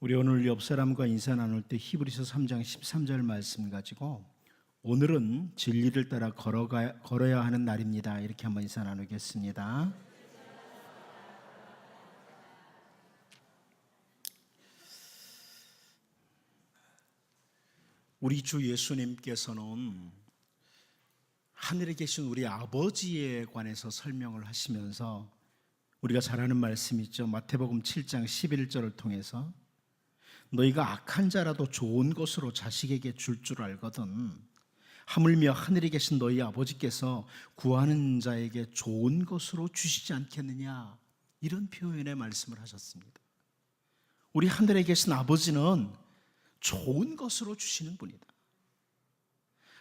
우리 오늘 옆 사람과 인사 나눌 때 히브리서 3장 13절 말씀 가지고 오늘은 진리를 따라 걸어야 하는 날입니다. 이렇게 한번 인사 나누겠습니다. 우리 주 예수님께서는 하늘에 계신 우리 아버지에 관해서 설명을 하시면서 우리가 잘 아는 말씀이 있죠. 마태복음 7장 11절을 통해서 너희가 악한 자라도 좋은 것으로 자식에게 줄 줄 알거든 하물며 하늘에 계신 너희 아버지께서 구하는 자에게 좋은 것으로 주시지 않겠느냐, 이런 표현의 말씀을 하셨습니다. 우리 하늘에 계신 아버지는 좋은 것으로 주시는 분이다.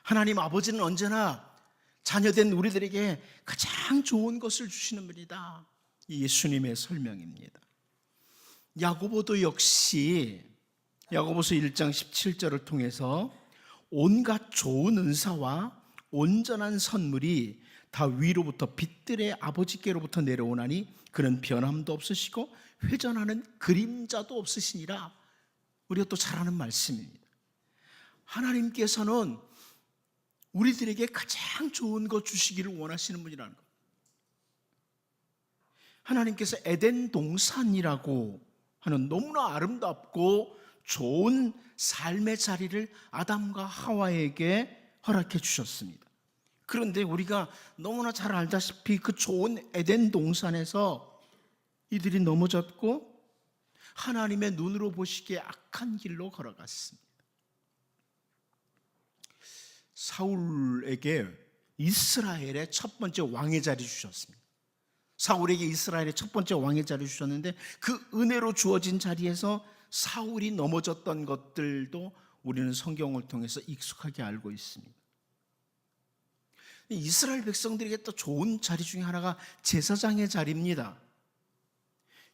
하나님 아버지는 언제나 자녀된 우리들에게 가장 좋은 것을 주시는 분이다. 예수님의 설명입니다. 야고보도 역시 야고보서 1장 17절을 통해서 온갖 좋은 은사와 온전한 선물이 다 위로부터 빛들의 아버지께로부터 내려오나니 그는 변함도 없으시고 회전하는 그림자도 없으시니라. 우리가 또 잘 아는 말씀입니다. 하나님께서는 우리들에게 가장 좋은 것 주시기를 원하시는 분이라는 것. 하나님께서 에덴 동산이라고 하는 너무나 아름답고 좋은 삶의 자리를 아담과 하와에게 허락해 주셨습니다. 그런데 우리가 너무나 잘 알다시피 그 좋은 에덴 동산에서 이들이 넘어졌고 하나님의 눈으로 보시기에 악한 길로 걸어갔습니다. 사울에게 이스라엘의 첫 번째 왕의 자리 주셨습니다. 사울에게 이스라엘의 첫 번째 왕의 자리 주셨는데 그 은혜로 주어진 자리에서 사울이 넘어졌던 것들도 우리는 성경을 통해서 익숙하게 알고 있습니다. 이스라엘 백성들에게 또 좋은 자리 중에 하나가 제사장의 자리입니다.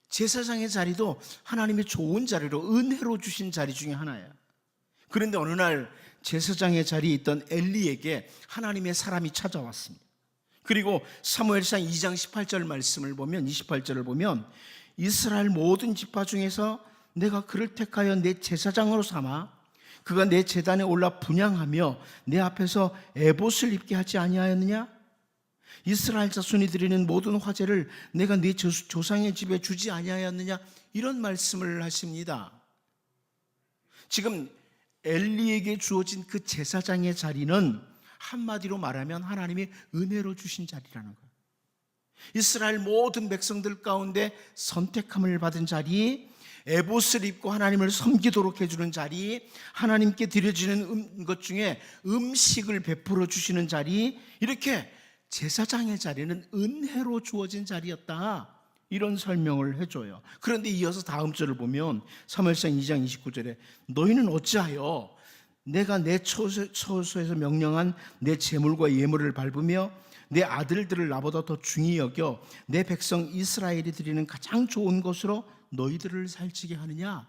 제사장의 자리도 하나님의 좋은 자리로 은혜로 주신 자리 중에 하나예요. 그런데 어느 날 제사장의 자리에 있던 엘리에게 하나님의 사람이 찾아왔습니다. 그리고 사무엘상 2장 18절 말씀을 보면 28절을 보면 이스라엘 모든 지파 중에서 내가 그를 택하여 내 제사장으로 삼아 그가 내 제단에 올라 분향하며 내 앞에서 에봇을 입게 하지 아니하였느냐? 이스라엘 자손이 드리는 모든 화제를 내가 네 조상의 집에 주지 아니하였느냐? 이런 말씀을 하십니다. 지금 엘리에게 주어진 그 제사장의 자리는 한마디로 말하면 하나님이 은혜로 주신 자리라는 거예요. 이스라엘 모든 백성들 가운데 선택함을 받은 자리, 에봇을 입고 하나님을 섬기도록 해주는 자리, 하나님께 드려지는 것 중에 음식을 베풀어 주시는 자리, 이렇게 제사장의 자리는 은혜로 주어진 자리였다, 이런 설명을 해줘요. 그런데 이어서 다음 절을 보면 사무엘상 2장 29절에 너희는 어찌하여 내가 내 처소에서 명령한 내 제물과 예물을 밟으며 내 아들들을 나보다 더 중히 여겨 내 백성 이스라엘이 드리는 가장 좋은 것으로 너희들을 살찌게 하느냐?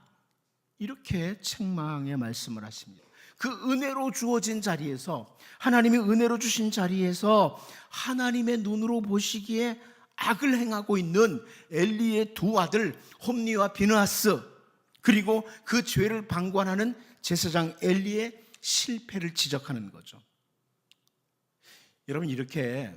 이렇게 책망의 말씀을 하십니다. 그 은혜로 주어진 자리에서, 하나님이 은혜로 주신 자리에서 하나님의 눈으로 보시기에 악을 행하고 있는 엘리의 두 아들 홈니와 비느하스, 그리고 그 죄를 방관하는 제사장 엘리의 실패를 지적하는 거죠. 여러분, 이렇게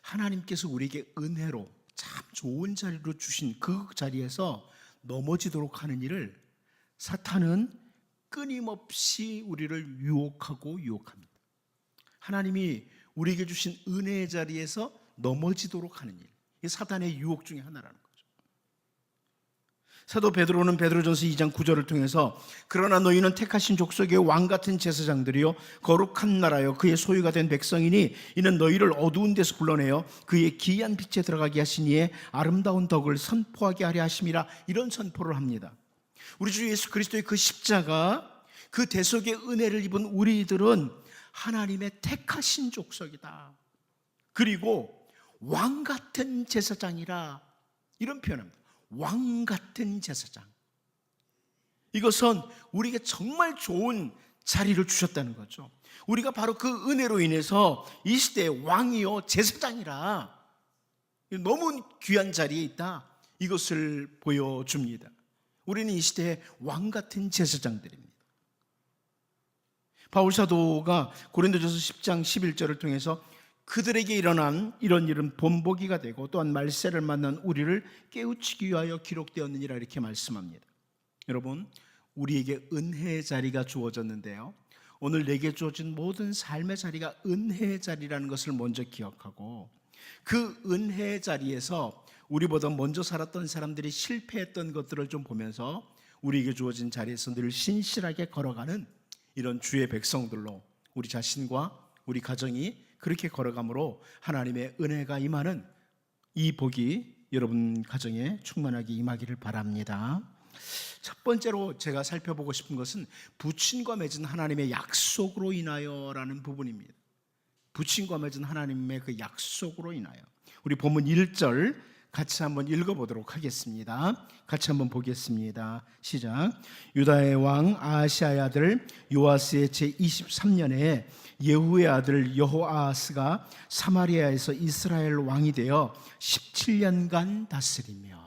하나님께서 우리에게 은혜로 참 좋은 자리로 주신 그 자리에서 넘어지도록 하는 일을 사탄은 끊임없이 우리를 유혹합니다. 하나님이 우리에게 주신 은혜의 자리에서 넘어지도록 하는 일, 이게 사탄의 유혹 중에 하나라는 거죠. 사도 베드로는 베드로전서 2장 9절을 통해서 그러나 너희는 택하신 족속의 왕같은 제사장들이요 거룩한 나라요 그의 소유가 된 백성이니 이는 너희를 어두운 데서 불러내어 그의 기이한 빛에 들어가게 하시니에 아름다운 덕을 선포하게 하려 하심이라, 이런 선포를 합니다. 우리 주 예수 그리스도의 그 십자가, 그 대속의 은혜를 입은 우리들은 하나님의 택하신 족속이다, 그리고 왕같은 제사장이라, 이런 표현입니다. 왕같은 제사장. 이것은 우리에게 정말 좋은 자리를 주셨다는 거죠. 우리가 바로 그 은혜로 인해서 이 시대의 왕이요 제사장이라 너무 귀한 자리에 있다, 이것을 보여줍니다. 우리는 이 시대의 왕 같은 제사장들입니다. 바울 사도가 고린도전서 10장 11절을 통해서 그들에게 일어난 이런 일은 본보기가 되고 또한 말세를 만난 우리를 깨우치기 위하여 기록되었느니라 이렇게 말씀합니다. 여러분, 우리에게 은혜의 자리가 주어졌는데요, 오늘 내게 주어진 모든 삶의 자리가 은혜의 자리라는 것을 먼저 기억하고, 그 은혜의 자리에서 우리보다 먼저 살았던 사람들이 실패했던 것들을 좀 보면서 우리에게 주어진 자리에서 늘 신실하게 걸어가는 이런 주의 백성들로 우리 자신과 우리 가정이 그렇게 걸어감으로 하나님의 은혜가 임하는 이 복이 여러분 가정에 충만하게 임하기를 바랍니다. 첫 번째로 제가 살펴보고 싶은 것은 부친과 맺은 하나님의 약속으로 인하여라는 부분입니다. 부친과 맺은 하나님의 그 약속으로 인하여. 우리 본문 1절 같이 한번 읽어보도록 하겠습니다. 같이 한번 보겠습니다. 시작. 유다의 왕 아하시아의 아들 요아스의 제23년에 예후의 아들 여호아하스가 사마리아에서 이스라엘 왕이 되어 17년간 다스리며.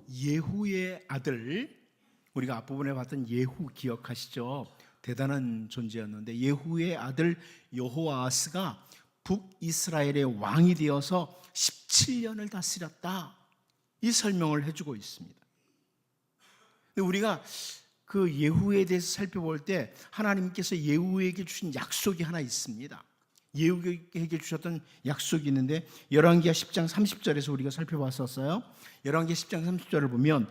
예후의 아들, 우리가 앞부분에 봤던 예후 기억하시죠? 대단한 존재였는데 예후의 아들 여호아하스가 북이스라엘의 왕이 되어서 17년을 다스렸다, 이 설명을 해주고 있습니다. 우리가 그 예후에 대해서 살펴볼 때 하나님께서 예후에게 주신 약속이 하나 있습니다. 예후에게 주셨던 약속이 있는데 열왕기하 10장 30절에서 우리가 살펴봤었어요. 열왕기 10장 30절을 보면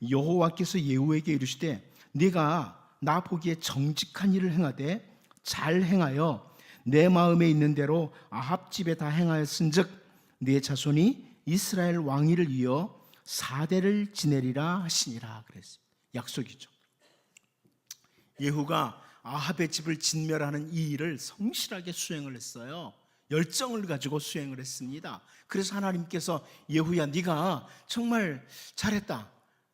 여호와께서 예후에게 이르시되 네가 나 보기에 정직한 일을 행하되 잘 행하여 내 마음에 있는 대로 아합 집에 다 행하였은즉 네 자손이 이스라엘 왕위를 이어 4대를 지내리라 하시니라 그랬습니다. 약속이죠. 예후가 아합의 집을 진멸하는 이 일을 성실하게 수행을 했어요. 열정을 가지고 수행을 했습니다. 그래서 하나님께서 예후야, 네가 정말 잘했다.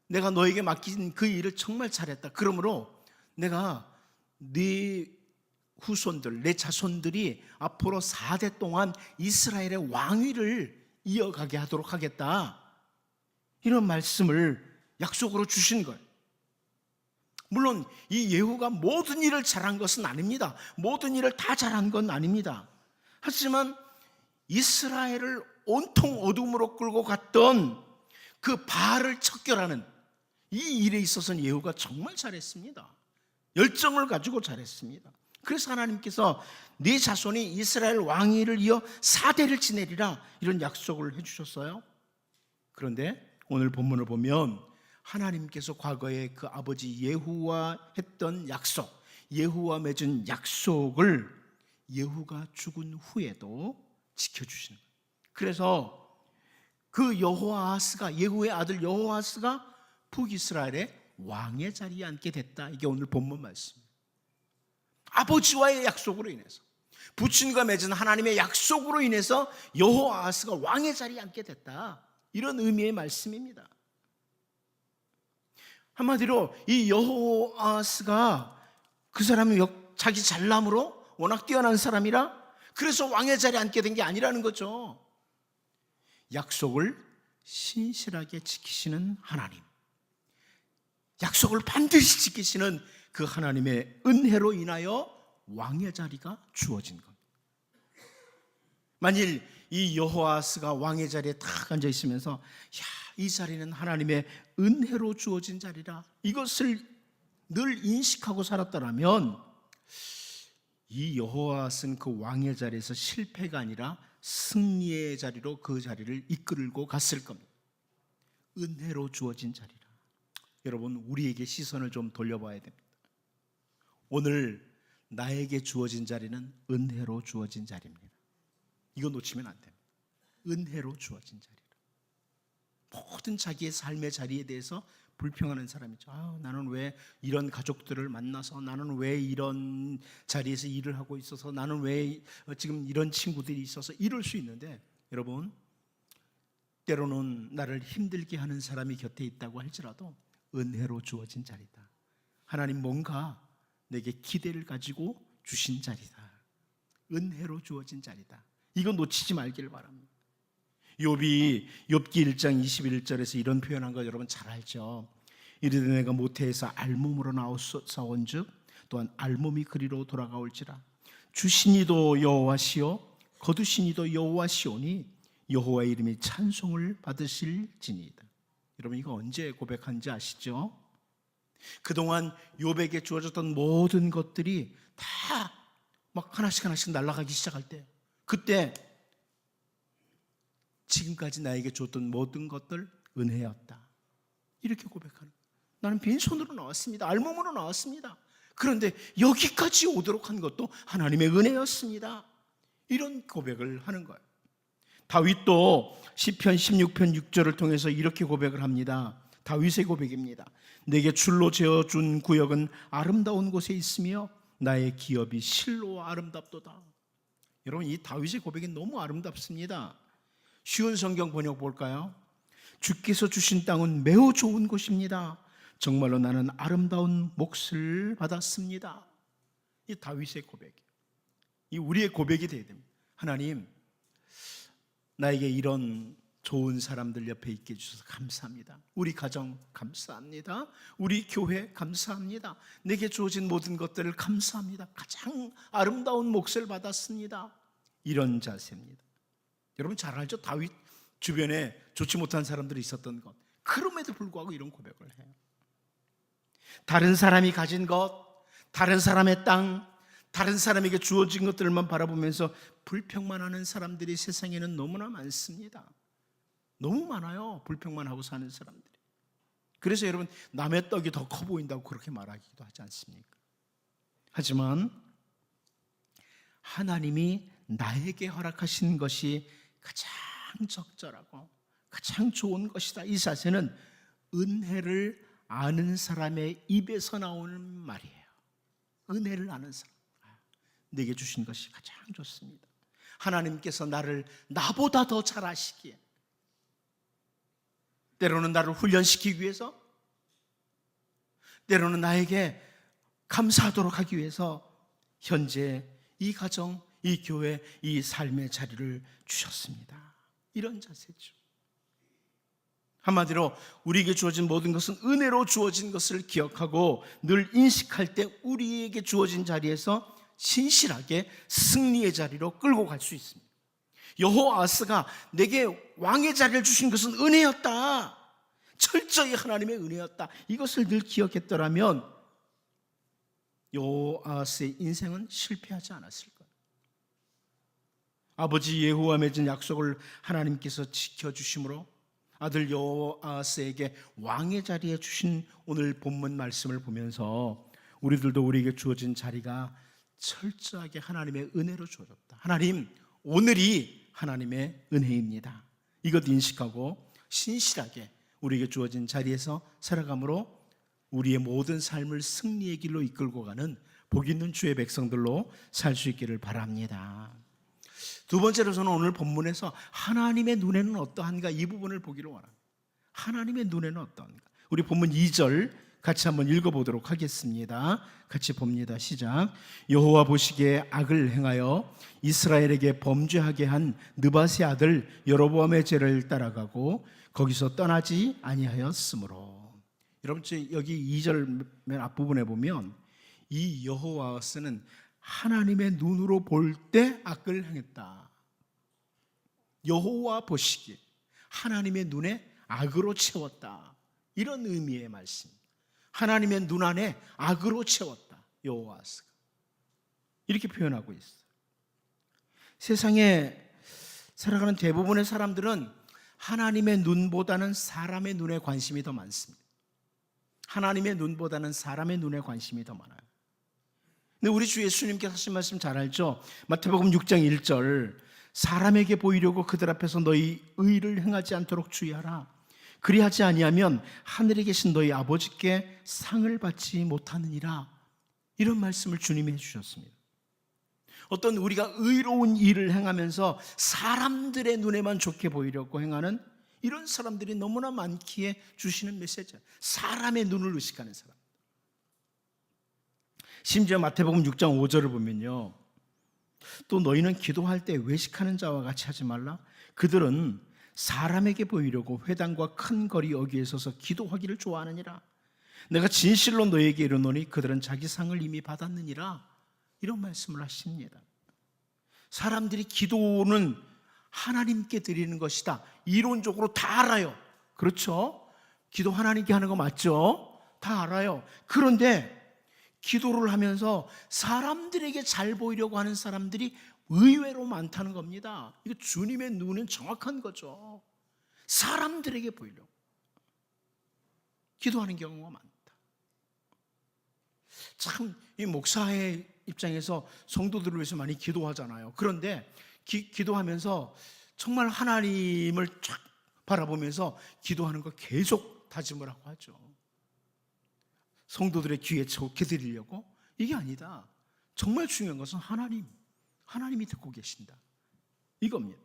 내가 너에게 맡긴 그 일을 정말 잘했다. 그러므로 내가 네 후손들, 내 자손들이 앞으로 4대 동안 이스라엘의 왕위를 이어가게 하도록 하겠다, 이런 말씀을 약속으로 주신 거예요. 물론 이 예후가 모든 일을 잘한 것은 아닙니다. 모든 일을 다 잘한 건 아닙니다. 하지만 이스라엘을 온통 어둠으로 끌고 갔던 그 바알을 척결하는 이 일에 있어서는 예후가 정말 잘했습니다. 열정을 가지고 잘했습니다. 그래서 하나님께서 네 자손이 이스라엘 왕위를 이어 4대를 지내리라, 이런 약속을 해주셨어요. 그런데 오늘 본문을 보면 하나님께서 과거에 그 아버지 예후와 했던 약속, 예후와 맺은 약속을 예후가 죽은 후에도 지켜주시는 거예요. 그래서 그 여호아하스가, 예후의 아들 여호아하스가 북이스라엘의 왕의 자리에 앉게 됐다. 이게 오늘 본문 말씀입니다. 아버지와의 약속으로 인해서, 부친과 맺은 하나님의 약속으로 인해서 여호아하스가 왕의 자리에 앉게 됐다, 이런 의미의 말씀입니다. 한마디로 이 여호아하스가 그 사람이 자기 잘남으로 워낙 뛰어난 사람이라 그래서 왕의 자리에 앉게 된 게 아니라는 거죠. 약속을 신실하게 지키시는 하나님, 약속을 반드시 지키시는 그 하나님의 은혜로 인하여 왕의 자리가 주어진 겁니다. 만일 이 여호아스가 왕의 자리에 딱 앉아 있으면서 이 자리는 하나님의 은혜로 주어진 자리라, 이것을 늘 인식하고 살았더라면 이 여호아스는 그 왕의 자리에서 실패가 아니라 승리의 자리로 그 자리를 이끌고 갔을 겁니다. 은혜로 주어진 자리라. 여러분, 우리에게 시선을 좀 돌려봐야 됩니다. 오늘 나에게 주어진 자리는 은혜로 주어진 자리입니다. 이거 놓치면 안 됩니다. 은혜로 주어진 자리라. 모든 자기의 삶의 자리에 대해서 불평하는 사람이죠. 나는 왜 이런 가족들을 만나서, 나는 왜 이런 자리에서 일을 하고 있어서, 나는 왜 지금 이런 친구들이 있어서, 이럴 수 있는데, 여러분, 때로는 나를 힘들게 하는 사람이 곁에 있다고 할지라도 은혜로 주어진 자리다. 하나님 뭔가 내게 기대를 가지고 주신 자리다. 은혜로 주어진 자리다. 이거 놓치지 말기를 바랍니다. 욥기 1장 21절에서 이런 표현한 거 여러분 잘 알죠. 이르되 내가 모태에서 알몸으로 나왔사온즉 또한 알몸이 그리로 돌아가올지라. 주신 이도 여호와시요 거두신 이도 여호와시오니 여호와의 이름이 찬송을 받으실지니이다. 여러분 이거 언제 고백한지 아시죠? 그동안 욥에게 주어졌던 모든 것들이 다 막 하나씩 날아가기 시작할 때, 그때 지금까지 나에게 줬던 모든 것들 은혜였다, 이렇게 고백하는 거예요. 나는 빈손으로 나왔습니다. 알몸으로 나왔습니다. 그런데 여기까지 오도록 한 것도 하나님의 은혜였습니다. 이런 고백을 하는 거예요. 다윗도 시편 16편 6절을 통해서 이렇게 고백을 합니다. 다윗의 고백입니다. 내게 줄로 재어준 구역은 아름다운 곳에 있으며 나의 기업이 실로 아름답도다. 여러분 이 다윗의 고백이 너무 아름답습니다. 쉬운 성경 번역 볼까요? 주께서 주신 땅은 매우 좋은 곳입니다. 정말로 나는 아름다운 몫을 받았습니다. 이 다윗의 고백, 이 우리의 고백이 되어야 됩니다. 하나님, 나에게 이런 좋은 사람들 옆에 있게 해주셔서 감사합니다. 우리 가정 감사합니다. 우리 교회 감사합니다. 내게 주어진 모든 것들을 감사합니다. 가장 아름다운 몫을 받았습니다. 이런 자세입니다. 여러분 잘 알죠? 다윗 주변에 좋지 못한 사람들이 있었던 것, 그럼에도 불구하고 이런 고백을 해요. 다른 사람이 가진 것, 다른 사람의 땅, 다른 사람에게 주어진 것들만 바라보면서 불평만 하는 사람들이 세상에는 너무나 많습니다. 너무 많아요. 불평만 하고 사는 사람들이. 그래서 여러분 남의 떡이 더 커 보인다고 그렇게 말하기도 하지 않습니까? 하지만 하나님이 나에게 허락하신 것이 가장 적절하고 가장 좋은 것이다, 이 자세는 은혜를 아는 사람의 입에서 나오는 말이에요. 은혜를 아는 사람, 내게 주신 것이 가장 좋습니다. 하나님께서 나를 나보다 더 잘 아시기에, 때로는 나를 훈련시키기 위해서, 때로는 나에게 감사하도록 하기 위해서 현재 이 가정, 이 교회, 이 삶의 자리를 주셨습니다. 이런 자세죠. 한마디로 우리에게 주어진 모든 것은 은혜로 주어진 것을 기억하고 늘 인식할 때 우리에게 주어진 자리에서 신실하게 승리의 자리로 끌고 갈 수 있습니다. 여호아스가 내게 왕의 자리를 주신 것은 은혜였다, 철저히 하나님의 은혜였다, 이것을 늘 기억했더라면 여호아스의 인생은 실패하지 않았을 거예요. 아버지 예후와 맺은 약속을 하나님께서 지켜주심으로 아들 여호아스에게 왕의 자리에 주신 오늘 본문 말씀을 보면서 우리들도 우리에게 주어진 자리가 철저하게 하나님의 은혜로 주어졌다. 하나님, 오늘이 하나님의 은혜입니다. 이것 인식하고 신실하게 우리에게 주어진 자리에서 살아감으로 우리의 모든 삶을 승리의 길로 이끌고 가는 복 있는 주의 백성들로 살 수 있기를 바랍니다. 두 번째로 저는 오늘 본문에서 하나님의 눈에는 어떠한가, 이 부분을 보기를 원합니다. 하나님의 눈에는 어떠한가. 우리 본문 2절 같이 한번 읽어보도록 하겠습니다. 같이 봅니다. 시작. 여호와 보시기에 악을 행하여 이스라엘에게 범죄하게 한 느밧의 아들 여로보암의 죄를 따라가고 거기서 떠나지 아니하였으므로. 여러분 여기 2절 맨 앞부분에 보면 이 여호와스는 하나님의 눈으로 볼 때 악을 행했다. 여호와 보시기에 하나님의 눈에 악으로 채웠다, 이런 의미의 말씀입니다. 하나님의 눈 안에 악으로 채웠다, 여호와스가. 이렇게 표현하고 있어요. 세상에 살아가는 대부분의 사람들은 하나님의 눈보다는 사람의 눈에 관심이 더 많습니다. 하나님의 눈보다는 사람의 눈에 관심이 더 많아요. 근데 우리 주 예수님께서 하신 말씀 잘 알죠? 마태복음 6장 1절, 사람에게 보이려고 그들 앞에서 너희 의를 행하지 않도록 주의하라. 그리하지 아니하면 하늘에 계신 너희 아버지께 상을 받지 못하느니라. 이런 말씀을 주님이 해주셨습니다. 어떤 우리가 의로운 일을 행하면서 사람들의 눈에만 좋게 보이려고 행하는 이런 사람들이 너무나 많기에 주시는 메시지예요. 사람의 눈을 의식하는 사람. 심지어 마태복음 6장 5절을 보면요, 또 너희는 기도할 때 외식하는 자와 같이 하지 말라. 그들은 사람에게 보이려고 회당과 큰 거리 여기에 서서 기도하기를 좋아하느니라. 내가 진실로 너에게 이르노니 그들은 자기 상을 이미 받았느니라. 이런 말씀을 하십니다. 사람들이 기도는 하나님께 드리는 것이다. 이론적으로 다 알아요. 그렇죠? 기도 하나님께 하는 거 맞죠? 다 알아요. 그런데 기도를 하면서 사람들에게 잘 보이려고 하는 사람들이 의외로 많다는 겁니다. 이거 주님의 눈은 정확한 거죠. 사람들에게 보이려고 기도하는 경우가 많다. 참 이 목사의 입장에서 성도들을 위해서 많이 기도하잖아요. 그런데 기도하면서 정말 하나님을 쫙 바라보면서 기도하는 거 계속 다짐을 하고 하죠. 성도들의 귀에 좋게 드리려고? 이게 아니다. 정말 중요한 것은 하나님이 듣고 계신다. 이겁니다.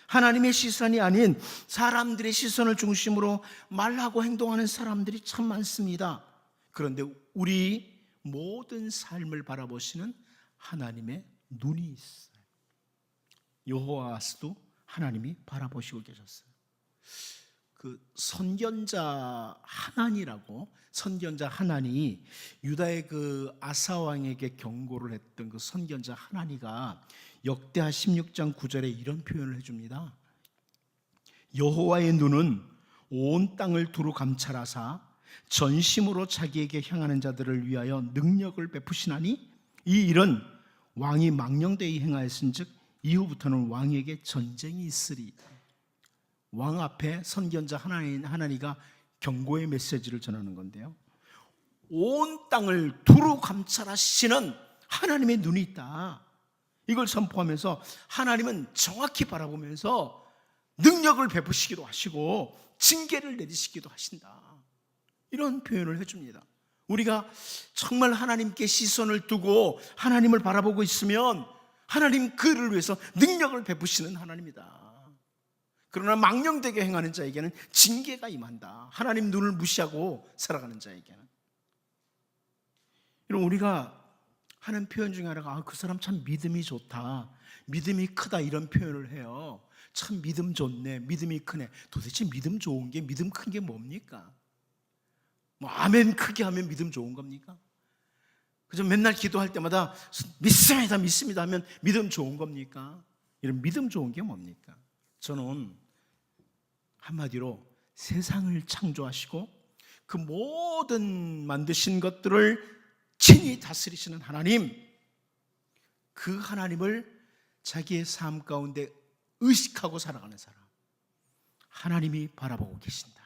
하나님의 시선이 아닌 사람들의 시선을 중심으로 말하고 행동하는 사람들이 참 많습니다. 그런데 우리 모든 삶을 바라보시는 하나님의 눈이 있어요. 여호와스도 하나님이 바라보시고 계셨어요. 그 선견자 하나니 유다의 그 아사 왕에게 경고를 했던 그 선견자 하나니가 역대하 16장 9절에 이런 표현을 해줍니다. 여호와의 눈은 온 땅을 두루 감찰하사 전심으로 자기에게 향하는 자들을 위하여 능력을 베푸시나니 이 일은 왕이 망령되이 행하였은즉 이후부터는 왕에게 전쟁이 있으리. 왕 앞에 선견자 하나니가 경고의 메시지를 전하는 건데요. 온 땅을 두루 감찰하시는 하나님의 눈이 있다. 이걸 선포하면서 하나님은 정확히 바라보면서 능력을 베푸시기도 하시고 징계를 내리시기도 하신다. 이런 표현을 해줍니다. 우리가 정말 하나님께 시선을 두고 하나님을 바라보고 있으면 하나님 그를 위해서 능력을 베푸시는 하나님이다. 그러나 망령되게 행하는 자에게는 징계가 임한다. 하나님 눈을 무시하고 살아가는 자에게는. 이런 우리가 하는 표현 중에 하나가 그 사람 참 믿음이 좋다, 믿음이 크다, 이런 표현을 해요. 참 믿음 좋네, 믿음이 크네. 도대체 믿음 좋은 게, 믿음 큰 게 뭡니까? 뭐 아멘 크게 하면 믿음 좋은 겁니까? 그저 맨날 기도할 때마다 믿습니다 하면 믿음 좋은 겁니까? 이런 믿음 좋은 게 뭡니까? 저는 한마디로 세상을 창조하시고 그 모든 만드신 것들을 친히 다스리시는 하나님, 그 하나님을 자기의 삶 가운데 의식하고 살아가는 사람, 하나님이 바라보고 계신다.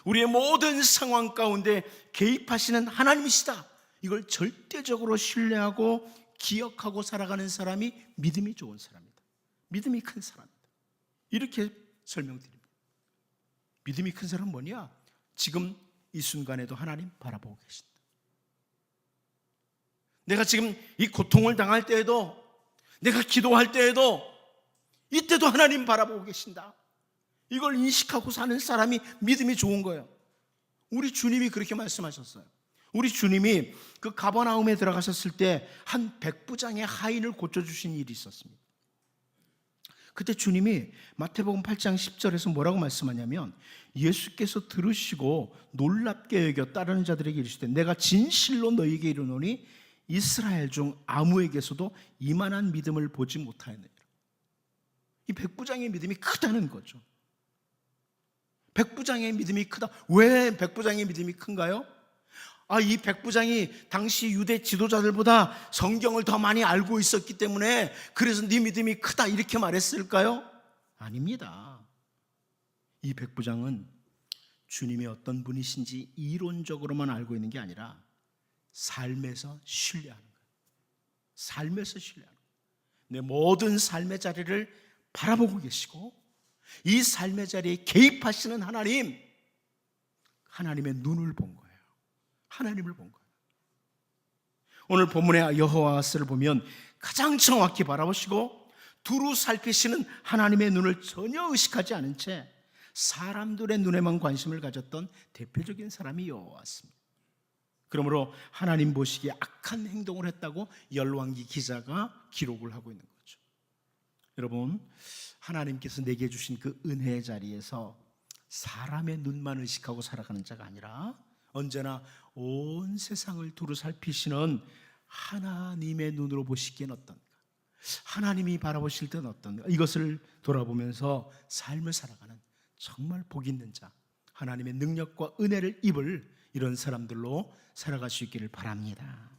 우리의 모든 상황 가운데 개입하시는 하나님이시다. 이걸 절대적으로 신뢰하고 기억하고 살아가는 사람이 믿음이 좋은 사람이다. 믿음이 큰 사람이다. 이렇게 설명드립니다. 믿음이 큰 사람은 뭐냐? 지금 이 순간에도 하나님 바라보고 계신다. 내가 지금 이 고통을 당할 때에도, 내가 기도할 때에도, 이때도 하나님 바라보고 계신다. 이걸 인식하고 사는 사람이 믿음이 좋은 거예요. 우리 주님이 그렇게 말씀하셨어요. 우리 주님이 그 가버나움에 들어가셨을 때 한 백부장의 하인을 고쳐주신 일이 있었습니다. 그때 주님이 마태복음 8장 10절에서 뭐라고 말씀하냐면, 예수께서 들으시고 놀랍게 여겨 따르는 자들에게 이르시되 내가 진실로 너희에게 이르노니 이스라엘 중 아무에게서도 이만한 믿음을 보지 못하였느니라. 이 백부장의 믿음이 크다는 거죠. 백부장의 믿음이 크다. 왜 백부장의 믿음이 큰가요? 이 백부장이 당시 유대 지도자들보다 성경을 더 많이 알고 있었기 때문에 그래서 네 믿음이 크다 이렇게 말했을까요? 아닙니다. 이 백부장은 주님이 어떤 분이신지 이론적으로만 알고 있는 게 아니라 삶에서 신뢰하는 거예요. 삶에서 신뢰하는 거예요. 내 모든 삶의 자리를 바라보고 계시고 이 삶의 자리에 개입하시는 하나님, 하나님의 눈을 본 거예요. 하나님을 본 거예요. 오늘 본문의 여호와스를 보면 가장 정확히 바라보시고 두루 살피시는 하나님의 눈을 전혀 의식하지 않은 채 사람들의 눈에만 관심을 가졌던 대표적인 사람이 여호와스입니다. 그러므로 하나님 보시기에 악한 행동을 했다고 열왕기 기자가 기록을 하고 있는 거죠. 여러분, 하나님께서 내게 주신 그 은혜의 자리에서 사람의 눈만 의식하고 살아가는 자가 아니라 언제나 온 세상을 두루 살피시는 하나님의 눈으로 보시기엔 어떤가, 하나님이 바라보실 때는 어떤가, 이것을 돌아보면서 삶을 살아가는 정말 복 있는 자, 하나님의 능력과 은혜를 입을 이런 사람들로 살아갈 수 있기를 바랍니다.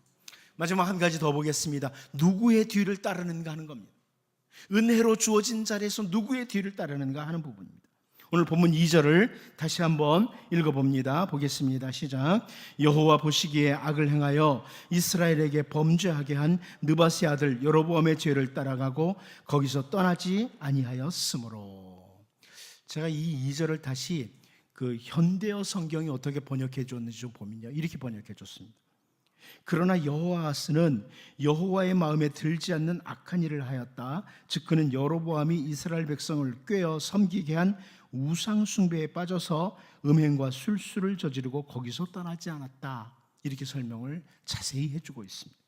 마지막 한 가지 더 보겠습니다. 누구의 뒤를 따르는가 하는 겁니다. 은혜로 주어진 자리에서 누구의 뒤를 따르는가 하는 부분입니다. 오늘 본문 2절을 다시 한번 읽어봅니다. 보겠습니다. 시작. 여호와 보시기에 악을 행하여 이스라엘에게 범죄하게 한 느바스의 아들 여로보암의 죄를 따라가고 거기서 떠나지 아니하였으므로. 제가 이 2절을 다시 그 현대어 성경이 어떻게 번역해 줬는지 좀 보면요, 이렇게 번역해 줬습니다. 그러나 여호아하스는 여호와의 마음에 들지 않는 악한 일을 하였다. 즉 그는 여로보암이 이스라엘 백성을 꾀어 섬기게 한 우상 숭배에 빠져서 음행과 술수를 저지르고 거기서 떠나지 않았다. 이렇게 설명을 자세히 해주고 있습니다.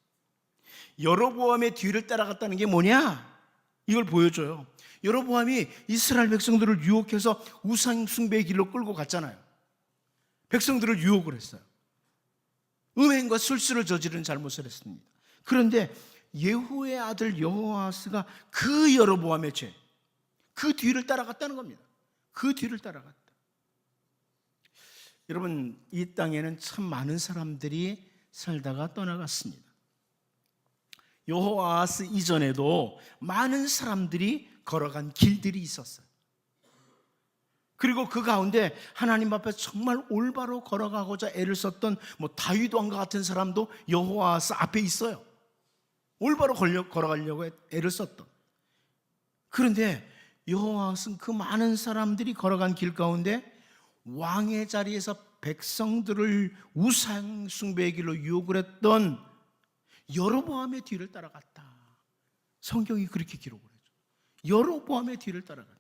여로보암의 뒤를 따라갔다는 게 뭐냐? 이걸 보여줘요. 여로보암이 이스라엘 백성들을 유혹해서 우상 숭배의 길로 끌고 갔잖아요. 백성들을 유혹을 했어요. 음행과 술수를 저지른 잘못을 했습니다. 그런데 예후의 아들 여호아스가 그 여로보암의 죄, 그 뒤를 따라갔다는 겁니다. 그 뒤를 따라갔다. 여러분, 이 땅에는 참 많은 사람들이 살다가 떠나갔습니다. 여호아스 이전에도 많은 사람들이 걸어간 길들이 있었어요. 그리고 그 가운데 하나님 앞에 정말 올바로 걸어가고자 애를 썼던 다윗 왕과 같은 사람도 여호아스 앞에 있어요. 올바로 걸어가려고 애를 썼던. 그런데 여호아스는 그 많은 사람들이 걸어간 길 가운데 왕의 자리에서 백성들을 우상 숭배의 길로 유혹을 했던 여로보암의 뒤를 따라갔다. 성경이 그렇게 기록을 해줘. 여로보암의 뒤를 따라갔다.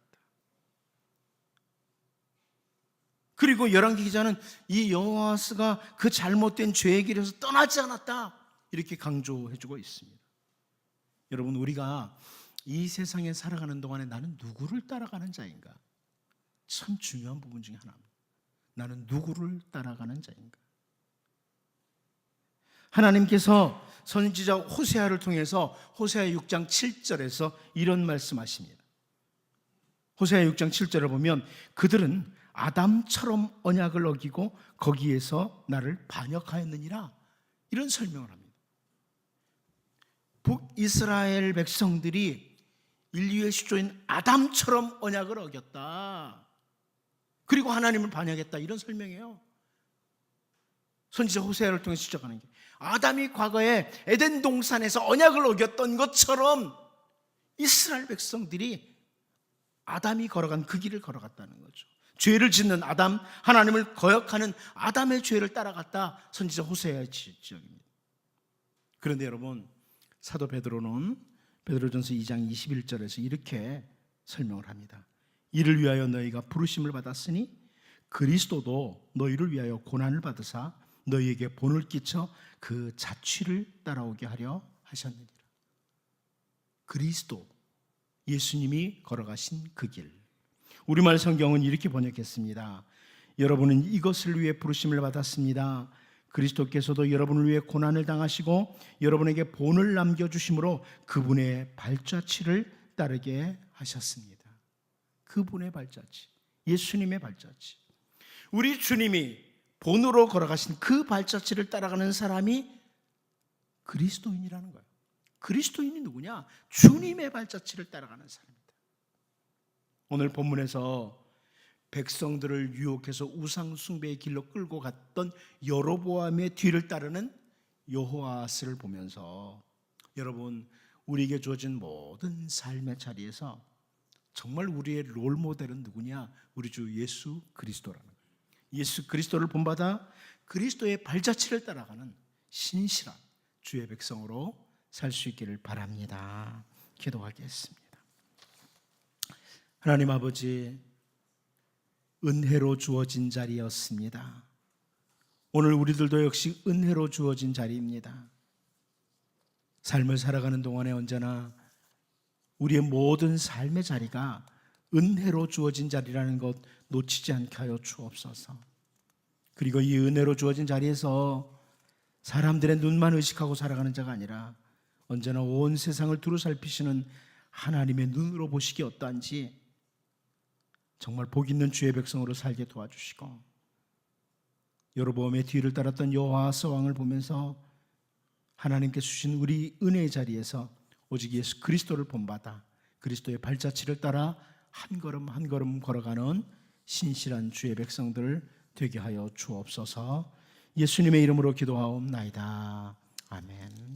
그리고 열왕기 기자는 이 여호아스가 그 잘못된 죄의 길에서 떠나지 않았다, 이렇게 강조해주고 있습니다. 여러분, 우리가 이 세상에 살아가는 동안에 나는 누구를 따라가는 자인가? 참 중요한 부분 중에 하나입니다. 나는 누구를 따라가는 자인가? 하나님께서 선지자 호세아를 통해서 호세아 6장 7절에서 이런 말씀하십니다. 호세아 6장 7절을 보면 그들은 아담처럼 언약을 어기고 거기에서 나를 반역하였느니라, 이런 설명을 합니다. 북이스라엘 백성들이 인류의 시조인 아담처럼 언약을 어겼다, 그리고 하나님을 반역했다, 이런 설명이에요. 선지자 호세아를 통해 지적하는 게, 아담이 과거에 에덴 동산에서 언약을 어겼던 것처럼 이스라엘 백성들이 아담이 걸어간 그 길을 걸어갔다는 거죠. 죄를 짓는 아담, 하나님을 거역하는 아담의 죄를 따라갔다, 선지자 호세아의 지적입니다. 그런데 여러분, 사도 베드로는 베드로전서 2장 21절에서 이렇게 설명을 합니다. 이를 위하여 너희가 부르심을 받았으니 그리스도도 너희를 위하여 고난을 받으사 너희에게 본을 끼쳐 그 자취를 따라오게 하려 하셨느니라. 그리스도, 예수님이 걸어가신 그 길. 우리말 성경은 이렇게 번역했습니다. 여러분은 이것을 위해 부르심을 받았습니다. 그리스도께서도 여러분을 위해 고난을 당하시고 여러분에게 본을 남겨주심으로 그분의 발자취를 따르게 하셨습니다. 그분의 발자취, 예수님의 발자취. 우리 주님이 본으로 걸어가신 그 발자취를 따라가는 사람이 그리스도인이라는 거예요. 그리스도인이 누구냐? 주님의 발자취를 따라가는 사람입니다. 오늘 본문에서 백성들을 유혹해서 우상 숭배의 길로 끌고 갔던 여로보암의 뒤를 따르는 여호아스를 보면서, 여러분, 우리에게 주어진 모든 삶의 자리에서 정말 우리의 롤 모델은 누구냐? 우리 주 예수 그리스도라는 거예요. 예수 그리스도를 본받아 그리스도의 발자취를 따라가는 신실한 주의 백성으로 살 수 있기를 바랍니다. 기도하겠습니다. 하나님 아버지, 은혜로 주어진 자리였습니다. 오늘 우리들도 역시 은혜로 주어진 자리입니다. 삶을 살아가는 동안에 언제나 우리의 모든 삶의 자리가 은혜로 주어진 자리라는 것 놓치지 않게 하여 주옵소서. 그리고 이 은혜로 주어진 자리에서 사람들의 눈만 의식하고 살아가는 자가 아니라 언제나 온 세상을 두루 살피시는 하나님의 눈으로 보시기 어떠한지 정말 복 있는 주의 백성으로 살게 도와주시고, 여로보암의 뒤를 따랐던 여호와스 왕을 보면서 하나님께 주신 우리 은혜의 자리에서 오직 예수 그리스도를 본받아 그리스도의 발자취를 따라 한 걸음 한 걸음 걸어가는 신실한 주의 백성들 되게 하여 주옵소서. 예수님의 이름으로 기도하옵나이다. 아멘.